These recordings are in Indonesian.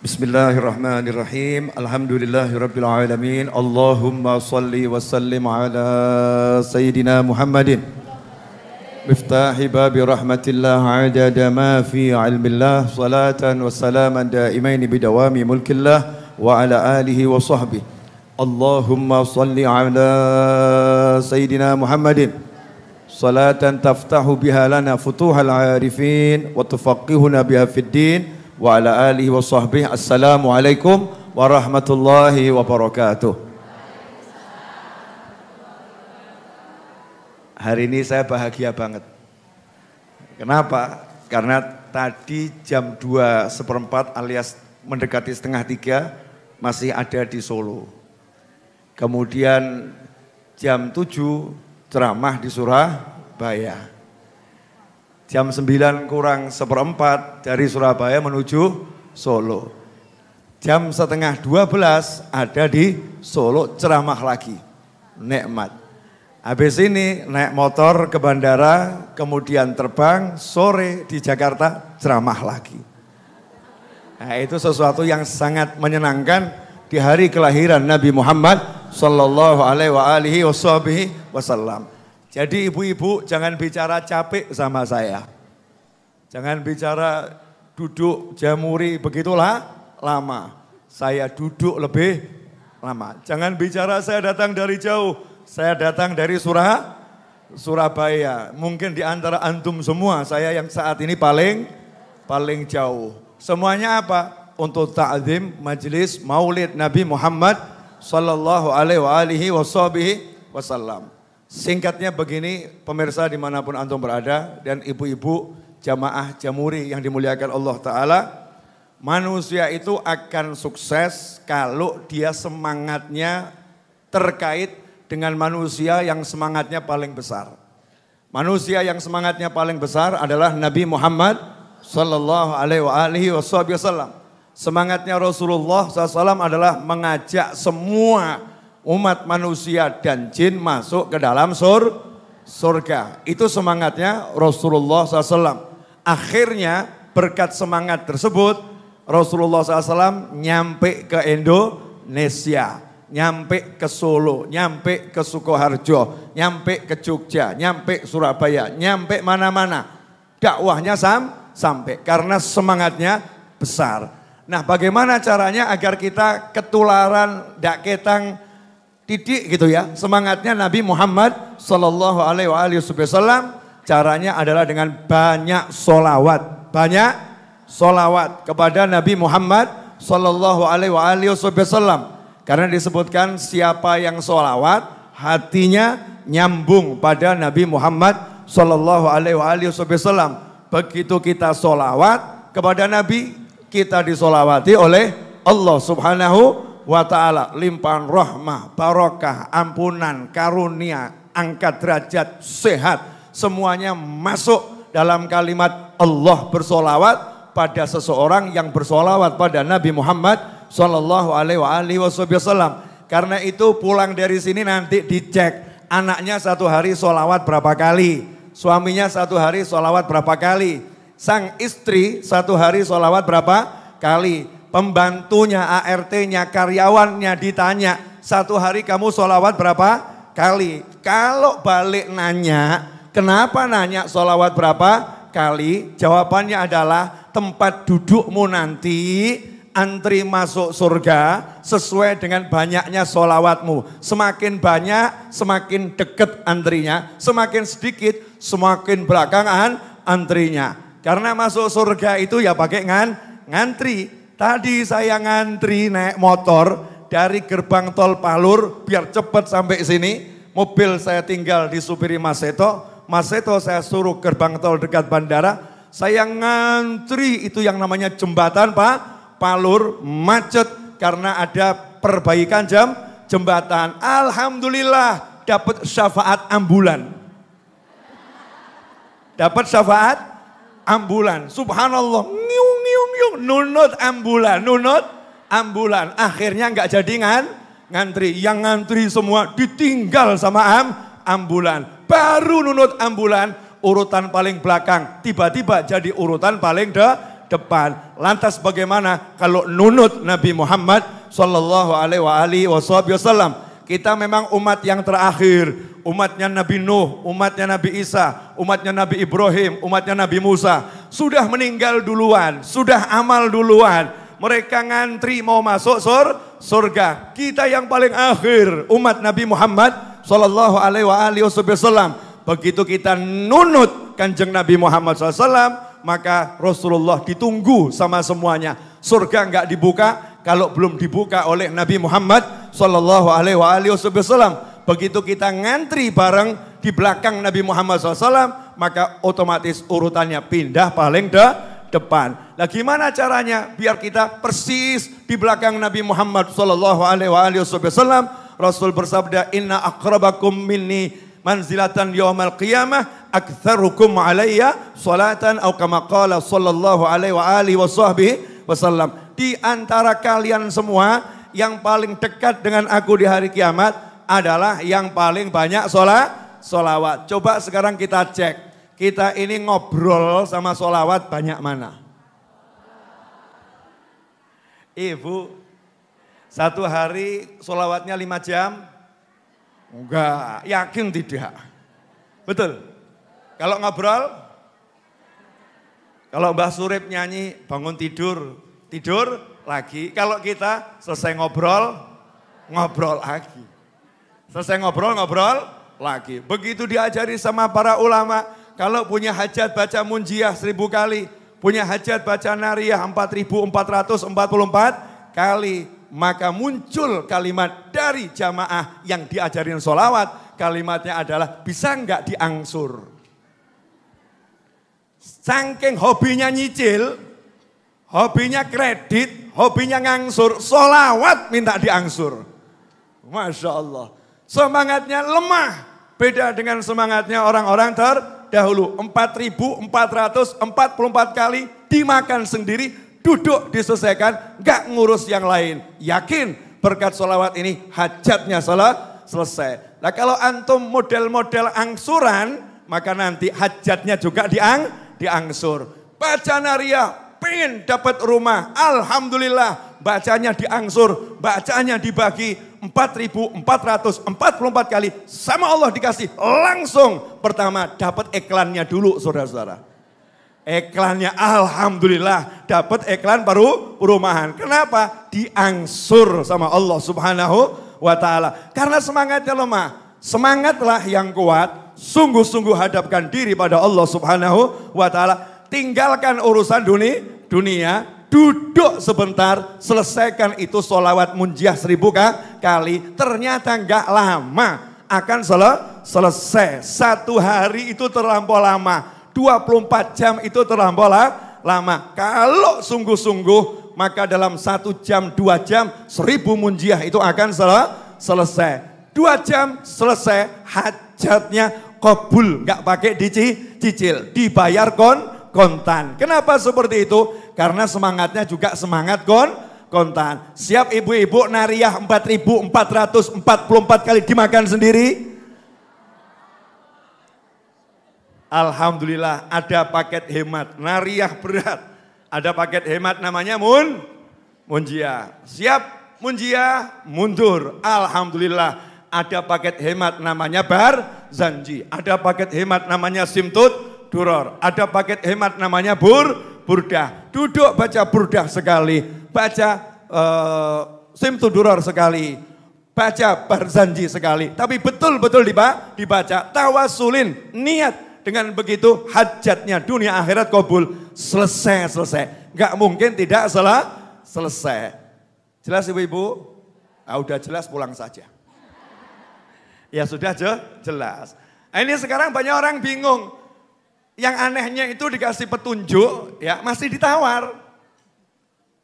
Bismillahirrahmanirrahim. Alhamdulillahirabbil alamin. Allahumma shalli wa sallim ala sayyidina Muhammadin. Miftahi babi rahmatillah adada ma fi ilmillah. Salatan wa salaman daimain bidawami mulkillah wa ala alihi wa sahbihi. Allahumma shalli ala sayyidina Muhammadin. Salatan taftahu biha lana futuhal arifin wa tufaqihuna biha fid din. Wa ala alihi wa sahbihi. Assalamualaikum warahmatullahi wabarakatuh. Hari ini saya bahagia banget. Kenapa? Karena tadi jam 2:15 alias mendekati setengah 3 masih ada di Solo. Kemudian jam 7 ceramah di Surabaya. Jam 9 kurang 1/4 dari Surabaya menuju Solo. Jam setengah 12 ada di Solo ceramah lagi. Nikmat. Habis ini naik motor ke bandara, kemudian terbang, sore di Jakarta ceramah lagi. Nah, itu sesuatu yang sangat menyenangkan di hari kelahiran Nabi Muhammad sallallahu alaihi wasallam. Jadi ibu-ibu jangan bicara capek sama saya. Jangan bicara duduk jamuri begitulah lama. Saya duduk lebih lama. Jangan bicara saya datang dari jauh. Saya datang dari Surabaya. Mungkin di antara antum semua saya yang saat ini paling jauh. Semuanya apa? Untuk ta'zim majelis Maulid Nabi Muhammad sallallahu alaihi wasallam. Singkatnya begini, pemirsa dimanapun antum berada dan ibu-ibu jamaah jamuri yang dimuliakan Allah Ta'ala. Manusia itu akan sukses kalau dia semangatnya terkait dengan manusia yang semangatnya paling besar. Manusia yang semangatnya paling besar adalah Nabi Muhammad sallallahu alaihi wasallam. Semangatnya Rasulullah SAW adalah mengajak semua umat manusia dan jin masuk ke dalam surga. Itu semangatnya Rasulullah SAW. Akhirnya berkat semangat tersebut Rasulullah SAW nyampe ke Indonesia. Nyampe ke Solo, nyampe ke Sukoharjo, nyampe ke Jogja, nyampe Surabaya, nyampe mana-mana. Dakwahnya sampai karena semangatnya besar. Nah, bagaimana caranya agar kita ketularan dak ketang titik gitu ya, semangatnya Nabi Muhammad sallallahu alaihi wasallam? Caranya adalah dengan banyak solawat. Banyak solawat kepada Nabi Muhammad sallallahu alaihi wasallam. Karena disebutkan siapa yang solawat hatinya nyambung pada Nabi Muhammad sallallahu alaihi wasallam. Begitu kita solawat kepada Nabi, kita disolawati oleh Allah Subhanahu wa ta'ala. Limpahan rahmah, barokah, ampunan, karunia, angkat derajat, sehat. Semuanya masuk dalam kalimat Allah bersolawat pada seseorang yang bersolawat pada Nabi Muhammad sallallahu alaihi wasallam. Karena itu pulang dari sini nanti dicek. Anaknya satu hari solawat berapa kali. Suaminya satu hari solawat berapa kali. Sang istri satu hari solawat berapa kali. Pembantunya, ART-nya, karyawannya ditanya, satu hari kamu sholawat berapa kali? Kalau balik nanya, kenapa nanya sholawat berapa kali? Jawabannya adalah tempat dudukmu nanti, antri masuk surga sesuai dengan banyaknya sholawatmu. Semakin banyak, semakin dekat antrinya. Semakin sedikit, semakin belakangan antrinya. Karena masuk surga itu ya pakai ngantri. Tadi saya ngantri naik motor dari gerbang tol Palur biar cepat sampai sini. Mobil saya tinggal disupiri Mas Seto. Mas Seto saya suruh gerbang tol dekat bandara. Saya ngantri itu yang namanya jembatan Palur macet karena ada perbaikan jembatan. Alhamdulillah dapat syafaat ambulan. Dapat syafaat ambulan. Subhanallah. Nunut ambulan. Akhirnya nggak jadi ngantri. Yang ngantri semua ditinggal sama ambulan. Baru nunut ambulan urutan paling belakang. Tiba-tiba jadi urutan paling depan. depan. Lantas bagaimana kalau nunut Nabi Muhammad sallallahu alaihi wasallam? Kita memang umat yang terakhir, umatnya Nabi Nuh, umatnya Nabi Isa, umatnya Nabi Ibrahim, umatnya Nabi Musa. Sudah meninggal duluan, sudah amal duluan. Mereka ngantri mau masuk surga. Kita yang paling akhir, umat Nabi Muhammad sallallahu alaihi wasallam. Begitu kita nunut Kanjeng Nabi Muhammad SAW, maka Rasulullah ditunggu sama semuanya. Surga enggak dibuka kalau belum dibuka oleh Nabi Muhammad sallallahu alaihi wasallam. Begitu kita ngantri bareng di belakang Nabi Muhammad SAW, maka otomatis urutannya pindah paling depan. Nah, gimana caranya biar kita persis di belakang Nabi Muhammad sallallahu alaihi wasallam? Rasul bersabda, "Inna aqrabakum minni manzilatan yaumal qiyamah aktsarukum alayya salatan," atau kama qala sallallahu alaihi wasallam. Di antara kalian semua yang paling dekat dengan aku di hari kiamat adalah yang paling banyak sholawat. Coba sekarang kita cek. Kita ini ngobrol sama sholawat banyak mana? Ibu, satu hari sholawatnya 5 jam? Enggak, yakin tidak? Betul? Kalau ngobrol? Kalau Mbah Surip nyanyi bangun tidur, tidur lagi. Kalau kita selesai ngobrol, ngobrol lagi. Selesai ngobrol, ngobrol lagi. Begitu diajari sama para ulama. Kalau punya hajat baca munjiah 1000 kali, punya hajat baca nariyah 4444 kali, maka muncul kalimat dari jamaah yang diajarin sholawat. Kalimatnya adalah, bisa enggak diangsur? Saking hobinya nyicil, hobinya kredit, hobinya ngangsur, sholawat minta diangsur. Masya Allah. Semangatnya lemah. Beda dengan semangatnya orang-orang terdahulu. 4444 kali dimakan sendiri, duduk diselesaikan, gak ngurus yang lain. Yakin berkat sholawat ini hajatnya selesai. Nah kalau antum model-model angsuran, maka nanti hajatnya juga diangsur. Baca nariyah, pengen dapat rumah, alhamdulillah, bacanya diangsur, bacanya dibagi 4444 kali, sama Allah dikasih langsung. Pertama dapat iklannya dulu saudara-saudara. Iklannya alhamdulillah dapat iklan baru perumahan. Kenapa? Diangsur sama Allah subhanahu wa ta'ala. Karena semangatnya lemah. Semangatlah yang kuat, sungguh-sungguh hadapkan diri pada Allah subhanahu wa ta'ala. Tinggalkan urusan dunia. Duduk sebentar, selesaikan itu sholawat munjiah 1000 kali. Ternyata enggak lama akan selesai. 1 hari itu terlampau lama. 24 jam itu terlampau lama. Kalau sungguh-sungguh, maka dalam 1 jam, 2 jam, 1000 munjiah itu akan selesai. 2 jam selesai, hajatnya kabul. Enggak pakai dicicil, dibayar kontan. Kenapa seperti itu? Karena semangatnya juga semangat kontan. Siap ibu-ibu nariyah 4444 kali dimakan sendiri? Alhamdulillah ada paket hemat, nariyah berat. Ada paket hemat namanya munjiah. Siap munjiah, mundur. Alhamdulillah ada paket hemat namanya barzanji. Ada paket hemat namanya simtud duror. Ada paket hemat namanya burdah. Duduk baca burdah sekali, baca simtud duror sekali, baca barzanji sekali. Tapi betul-betul dibaca, tawasulin, niat. Dengan begitu hajatnya dunia akhirat kabul. Selesai. Gak mungkin tidak selesai. Jelas ibu-ibu? Udah jelas pulang saja. Ya sudah jelas. Nah, ini sekarang banyak orang bingung. Yang anehnya itu dikasih petunjuk, ya masih ditawar.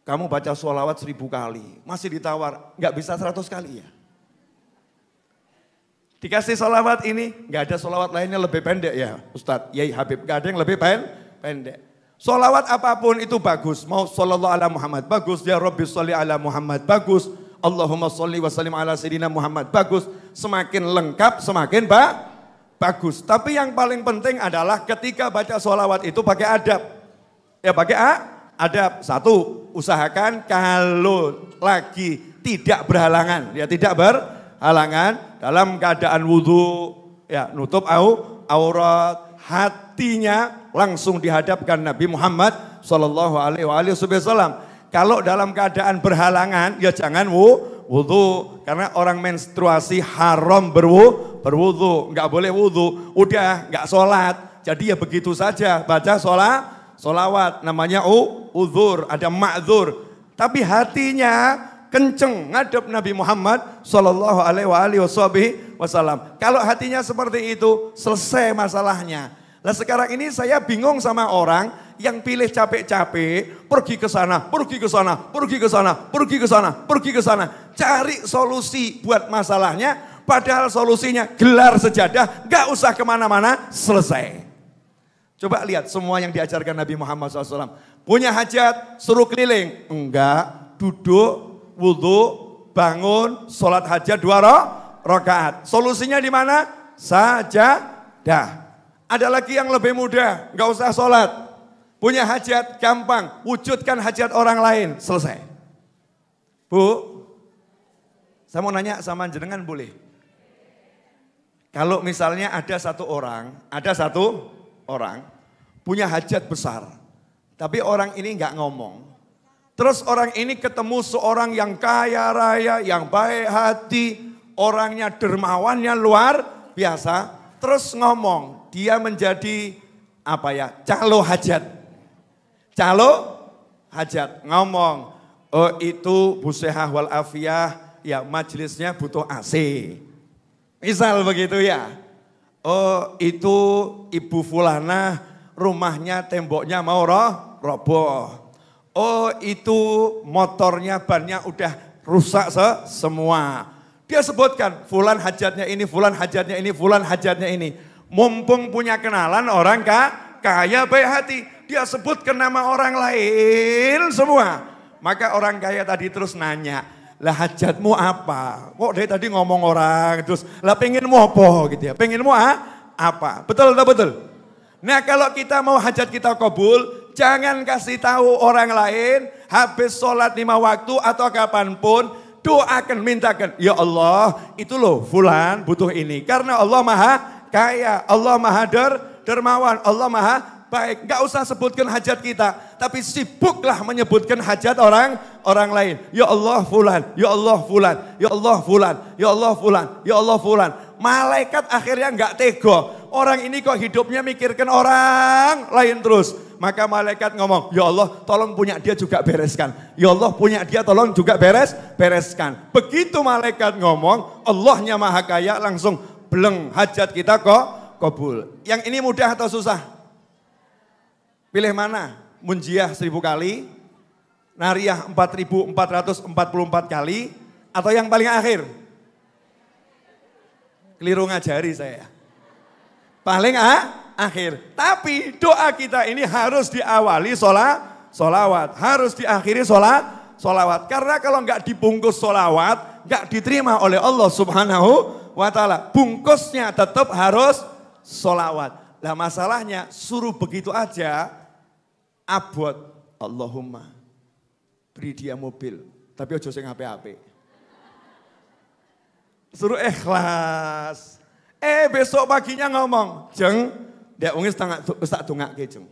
Kamu baca sholawat 1000 kali, masih ditawar, nggak bisa 100 kali ya. Dikasih sholawat ini, nggak ada sholawat lainnya lebih pendek ya Ustadz, Yai Habib, nggak ada yang lebih pendek. Sholawat apapun itu bagus, mau shollallahu ala Muhammad bagus, ya Rabbi sholli ala Muhammad bagus, Allahumma sholli wa sallim ala sayyidina Muhammad bagus, semakin lengkap semakin bagus. Tapi yang paling penting adalah ketika baca sholawat itu pakai adab. Ya pakai Ada satu, usahakan kalau lagi tidak berhalangan, ya tidak berhalangan dalam keadaan wudhu, ya nutup aurat, hatinya langsung dihadapkan Nabi Muhammad Sallallahu Alaihi Wasallam. Kalau dalam keadaan berhalangan, ya jangan wudhu, karena orang menstruasi haram berwudhu, nggak boleh wudhu, udah nggak sholat, jadi ya begitu saja baca sholawat, namanya uzur, ada ma'zur. Tapi hatinya kenceng ngadep Nabi Muhammad Sallallahu Alaihi Wasallam. Kalau hatinya seperti itu, selesai masalahnya. Nah sekarang ini saya bingung sama orang yang pilih capek-capek, pergi ke sana, pergi ke sana, pergi ke sana, pergi ke sana, pergi ke sana, cari solusi buat masalahnya, padahal solusinya gelar sejadah, gak usah kemana-mana, selesai. Coba lihat semua yang diajarkan Nabi Muhammad SAW. Punya hajat, suruh keliling. Enggak, duduk, wudhu, bangun, sholat hajat 2 rakaat. Solusinya di mana? Sajadah. Ada lagi yang lebih mudah, enggak usah sholat. Punya hajat, gampang, wujudkan hajat orang lain, selesai. Bu, saya mau nanya sama jenengan boleh? Kalau misalnya ada satu orang punya hajat besar, tapi orang ini nggak ngomong. Terus orang ini ketemu seorang yang kaya raya, yang baik hati, orangnya dermawannya luar biasa. Terus ngomong, dia menjadi calo hajat, ngomong, oh itu Bu Sehah wal Afiyah, ya majelisnya butuh AC. Misal begitu ya. Oh itu Ibu Fulana rumahnya temboknya mau roboh. Oh itu motornya bannya udah rusak semua. Dia sebutkan fulan hajatnya ini, fulan hajatnya ini, fulan hajatnya ini. Mumpung punya kenalan orang kaya baik hati. Dia sebutkan nama orang lain semua. Maka orang kaya tadi terus nanya, lah hajatmu apa? Kok dari tadi ngomong orang terus, lah pengenmu apa gitu ya? Pengenmu apa? Betul atau betul? Nah kalau kita mau hajat kita kabul, jangan kasih tahu orang lain, habis sholat 5 waktu atau kapanpun, doakan, mintakan. Ya Allah, itu loh fulan butuh ini. Karena Allah maha kaya, Allah maha dermawan, Allah maha baik. Gak usah sebutkan hajat kita, tapi sibuklah menyebutkan hajat orang lain. Ya Allah fulan, ya Allah fulan, ya Allah fulan, ya Allah fulan, ya Allah fulan. Malaikat akhirnya gak tego. Orang ini kok hidupnya mikirkan orang lain terus. Maka malaikat ngomong, ya Allah tolong punya dia juga bereskan. Ya Allah punya dia tolong juga bereskan. Begitu malaikat ngomong, Allahnya maha kaya langsung beleng hajat kita kok kabul. Yang ini mudah atau susah? Pilih mana? Munjiah 1000 kali, Nariyah 4444 kali, atau yang paling akhir? Keliru ngajari saya. Paling akhir. Tapi doa kita ini harus diawali solawat. Harus diakhiri solawat. Karena kalau nggak dibungkus solawat, nggak diterima oleh Allah Subhanahu wa ta'ala. Bungkusnya tetap harus solawat. Lah masalahnya suruh begitu aja, abot. Allahumma beri dia mobil, tapi ojo sing ape-ape. Suruh ikhlas. Besok paginya ngomong, Jeng, dia ungis tak dongake Jeng.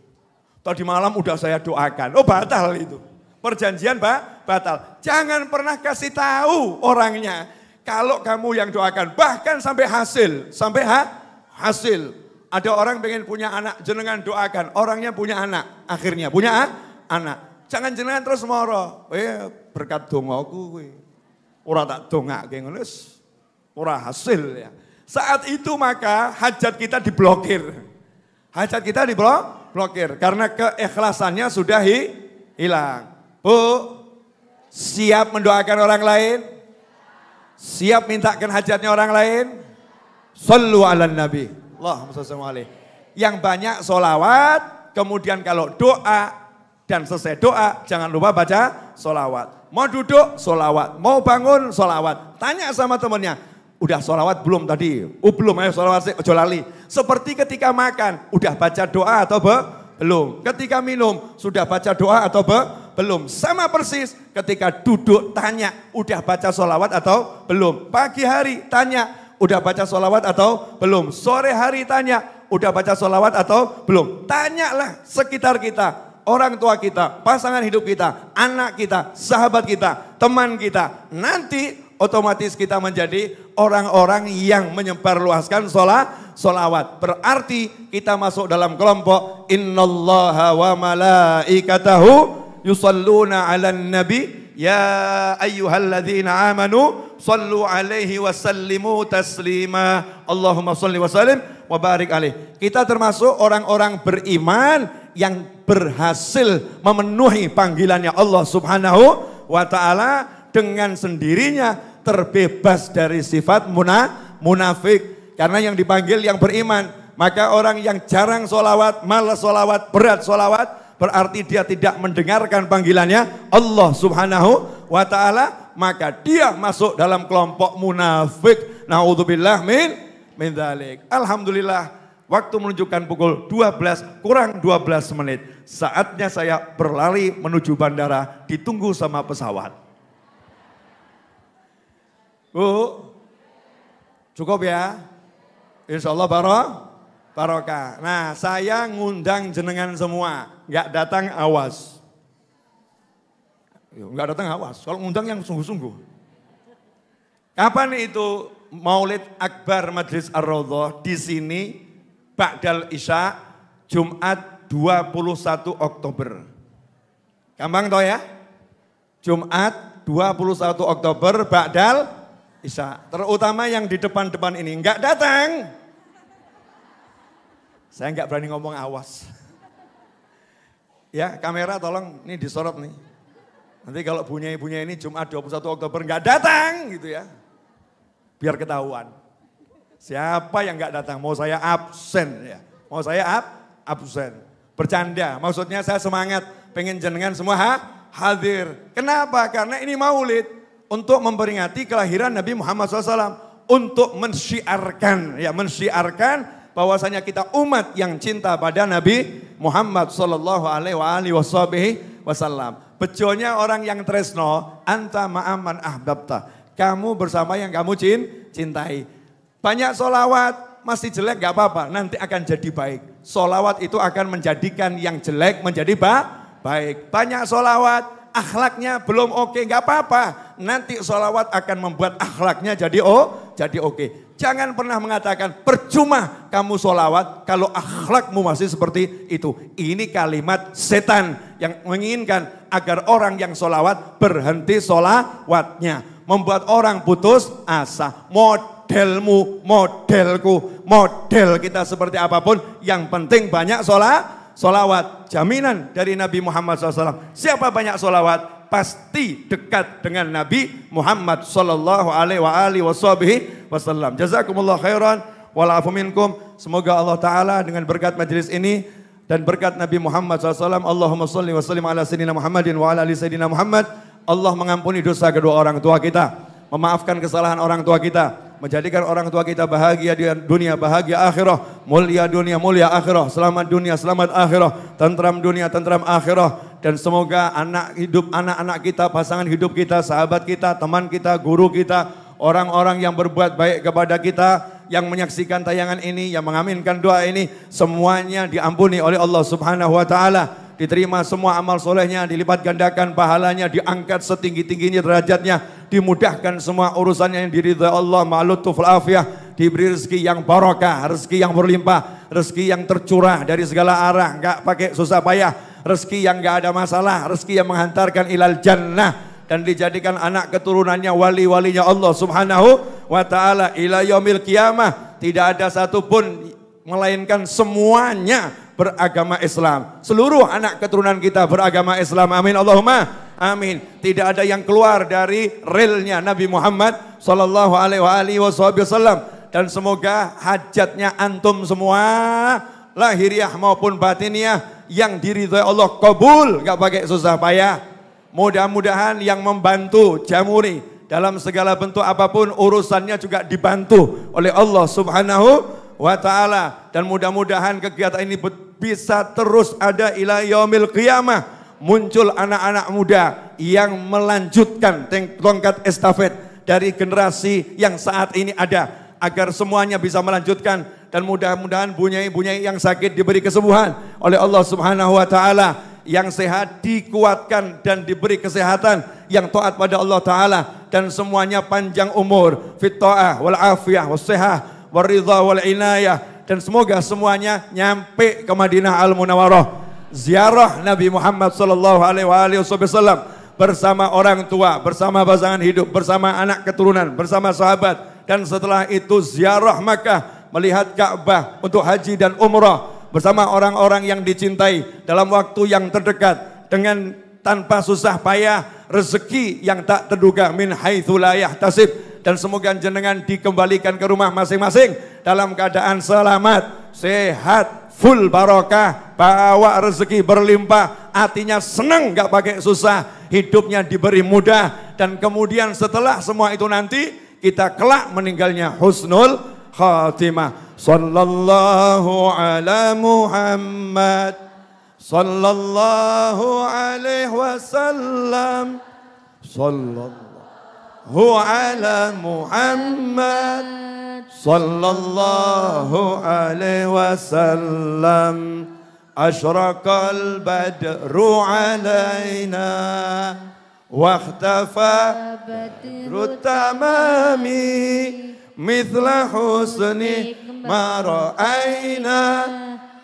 Tadi malam udah saya doakan. Oh batal itu. Perjanjian batal. Jangan pernah kasih tahu orangnya. Kalau kamu yang doakan, bahkan sampai hasil. Hasil. Ada orang pengen punya anak, jenengan doakan. Orangnya punya anak, akhirnya punya anak. Jangan jenengan terus moro. Berkat dongaku. Ora tak dongake ngono wis ora hasil ya. Saat itu maka hajat kita diblokir. Hajat kita diblokir karena keikhlasannya sudah hilang. Bu, siap mendoakan orang lain? Siap mintakan hajatnya orang lain? Sallu ala nabi. Allahumma shalli alaihi. Yang banyak solawat, kemudian kalau doa dan selesai doa jangan lupa baca solawat. Mau duduk solawat, mau bangun solawat. Tanya sama temannya. Udah sholawat belum tadi? Belum, ayo sholawat sih, ojo lali. Seperti ketika makan, udah baca doa atau Belum. Ketika minum, sudah baca doa atau belum? Sama persis ketika duduk tanya, udah baca sholawat atau belum? Pagi hari tanya, udah baca sholawat atau belum? Sore hari tanya, udah baca sholawat atau belum? Tanyalah sekitar kita, orang tua kita, pasangan hidup kita, anak kita, sahabat kita, teman kita. Nanti otomatis kita menjadi orang-orang yang menyebarluaskan sholawat. Berarti kita masuk dalam kelompok innallaha wa malaikatahu yusalluna 'alan nabi ya ayyuhalladzina amanu sallu 'alaihi wa sallimu taslima. Allahumma shalli wa sallim wa barik alaihi. Kita termasuk orang-orang beriman yang berhasil memenuhi panggilannya Allah Subhanahu wa taala dengan sendirinya terbebas dari sifat munafik. Karena yang dipanggil yang beriman. Maka orang yang jarang sholawat, malas sholawat, berat sholawat, berarti dia tidak mendengarkan panggilannya Allah Subhanahu wa ta'ala. Maka dia masuk dalam kelompok munafik. Na'udzubillah min dzalik. Alhamdulillah, waktu menunjukkan pukul 12 kurang 12 menit. Saatnya saya berlari menuju bandara, ditunggu sama pesawat. Bu, cukup ya? Insya Allah barokah. Nah, saya ngundang jenengan semua, nggak datang awas. Nggak datang awas, kalau ngundang yang sungguh-sungguh. Kapan itu Maulid Akbar Majlis Ar-Raudhah di sini? Ba'dal Isya, Jumat 21 Oktober. Gampang toh ya? Jumat 21 Oktober Ba'dal Isya. Terutama yang di depan-depan ini enggak datang. Saya enggak berani ngomong awas. Ya, kamera tolong ini disorot nih. Nanti kalau bunyi-bunyi ini Jumat 21 Oktober enggak datang gitu ya. Biar ketahuan. Siapa yang enggak datang? Mau saya absen ya. Mau saya absen. Bercanda. Maksudnya saya semangat pengen jenengan semua hadir. Kenapa? Karena ini Maulid untuk memperingati kelahiran Nabi Muhammad SAW, untuk mensyiarkan menyiarkan bahwasanya kita umat yang cinta pada Nabi Muhammad SAW. Bejonya orang yang tresno, anta ma'aman ahbabta. Kamu bersama yang kamu cintai. Banyak solawat masih jelek gak apa-apa, nanti akan jadi baik. Solawat itu akan menjadikan yang jelek menjadi baik. Banyak solawat, akhlaknya belum oke, gak apa-apa. Nanti solawat akan membuat akhlaknya jadi oke. Jangan pernah mengatakan percuma kamu solawat kalau akhlakmu masih seperti itu. Ini kalimat setan yang menginginkan agar orang yang solawat berhenti solawatnya. Membuat orang putus asa. Modelmu, modelku, model kita seperti apapun. Yang penting banyak solawat. Jaminan dari Nabi Muhammad SAW. Siapa banyak solawat? Pasti dekat dengan Nabi Muhammad SAW. Jazakumullah khairan walafu minkum. Semoga Allah Ta'ala dengan berkat majelis ini dan berkat Nabi Muhammad SAW. Allahumma salli wa sallim ala sayyidina Muhammadin wa ala ali sayyidina Muhammad. Allah mengampuni dosa kedua orang tua kita, memaafkan kesalahan orang tua kita, menjadikan orang tua kita bahagia di dunia, bahagia akhirah, mulia dunia, mulia akhirah, selamat dunia, selamat akhirah, tentram dunia, tentram akhirah. Dan semoga anak-anak kita, pasangan hidup kita, sahabat kita, teman kita, guru kita, orang-orang yang berbuat baik kepada kita, yang menyaksikan tayangan ini, yang mengaminkan doa ini, semuanya diampuni oleh Allah Subhanahu wa ta'ala. Diterima semua amal solehnya, dilipat gandakan pahalanya, diangkat setinggi-tingginya derajatnya, dimudahkan semua urusannya yang diridhai Allah, ma'lutuf al-afiyah, diberi rezeki yang barokah, rezeki yang berlimpah, rezeki yang tercurah dari segala arah, enggak pakai susah payah, rezeki yang enggak ada masalah, rezeki yang menghantarkan ilal jannah, dan dijadikan anak keturunannya wali-walinya Allah Subhanahu wa ta'ala ila yaumil qiyamah. Tidak ada satupun melainkan semuanya beragama Islam. Seluruh anak keturunan kita beragama Islam. Amin Allahumma amin. Tidak ada yang keluar dari relnya Nabi Muhammad sallallahu alaihi wasallam. Dan semoga hajatnya antum semua, lahiriah maupun batiniah, yang diridhai Allah kabul, gak pakai susah payah. Mudah-mudahan yang membantu Jamuri dalam segala bentuk apapun urusannya juga dibantu oleh Allah Subhanahu wa ta'ala. Dan mudah-mudahan kegiatan ini bisa terus ada ila yaumil qiyamah. Muncul anak-anak muda yang melanjutkan tongkat estafet dari generasi yang saat ini ada. Agar semuanya bisa melanjutkan dan mudah-mudahan bunyai-bunyai yang sakit diberi kesembuhan oleh Allah Subhanahu wa taala. Yang sehat dikuatkan dan diberi kesehatan yang taat pada Allah Ta'ala. Dan semuanya panjang umur, fit ta'ah wal afiyah wal sihah wal ridha wal inayah. Dan semoga semuanya nyampe ke Madinah Al-Munawwarah. Ziarah Nabi Muhammad sallallahu alaihi wasallam bersama orang tua, bersama pasangan hidup, bersama anak keturunan, bersama sahabat. Dan setelah itu ziarah Makkah, melihat Ka'bah untuk haji dan umrah bersama orang-orang yang dicintai dalam waktu yang terdekat dengan tanpa susah payah, rezeki yang tak terduga min haitsu la yahtasib. Dan semoga jenengan dikembalikan ke rumah masing-masing dalam keadaan selamat, sehat, full barokah, bawa rezeki berlimpah, hatinya senang gak pakai susah, hidupnya diberi mudah. Dan kemudian setelah semua itu nanti kita kelak meninggalnya husnul khatimah. Sallallahu ala Muhammad, sallallahu alaihi wasallam, sallallahu ala Muhammad, sallallahu alaihi wasallam. Ashraqal badru alaina wa ikhtafa badru tamami mithla husni ma ra'ayna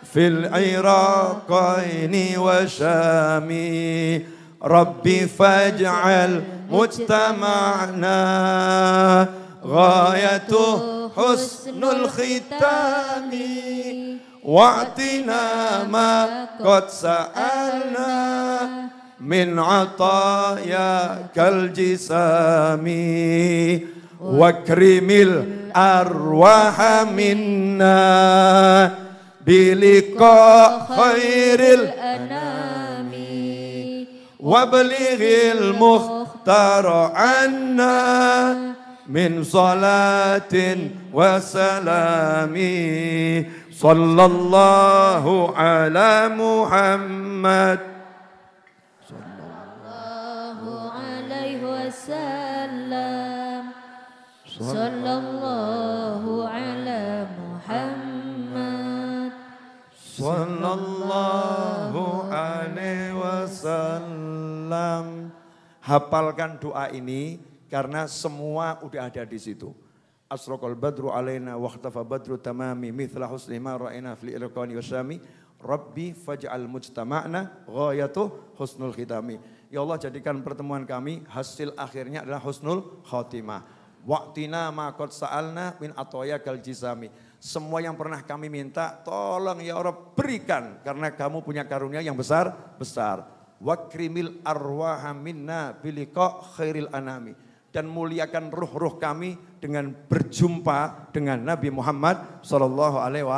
fil iraqaini wa syami. Rabbi faj'al mujtama'na ghayatuh husnul khitami wa'tina ma qad sa'alna min atayakal jisami. Wakrimil arwaha minna biliqa khairil anami wablighil mukhtara anna min salatin wa salami. Sallallahu ala Muhammad, sallallahu alaihi wasallam, sallallahu ala Muhammad, sallallahu alaihi wasallam. Hafalkan doa ini karena semua udah ada di situ. Asraqal badru alaina waqtafa badru tamami mithla husni ma ra'ina fil irqani wasyami. Rabbi faj'al mujtama'na ghayatuh husnul khitami. Ya Allah, jadikan pertemuan kami hasil akhirnya adalah husnul khatimah. Waqtina ma qad sa'alna min atayakal jisami. Semua yang pernah kami minta, tolong ya Allah berikan karena kamu punya karunia yang besar-besar. Wakrimil arwaha minna biliqa khairil anami. Dan muliakan ruh-ruh kami dengan berjumpa dengan Nabi Muhammad sallallahu alaihi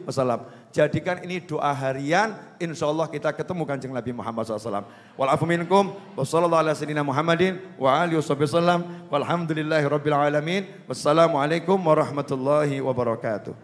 wasallam. Jadikan ini doa harian, insya Allah kita ketemu kanjeng Nabi Muhammad SAW. Walafu minkum, wassallallahu ala sayyidina Muhammadin, wa alihi wasallam, walhamdulillahi rabbil alamin, wassalamualaikum warahmatullahi wabarakatuh.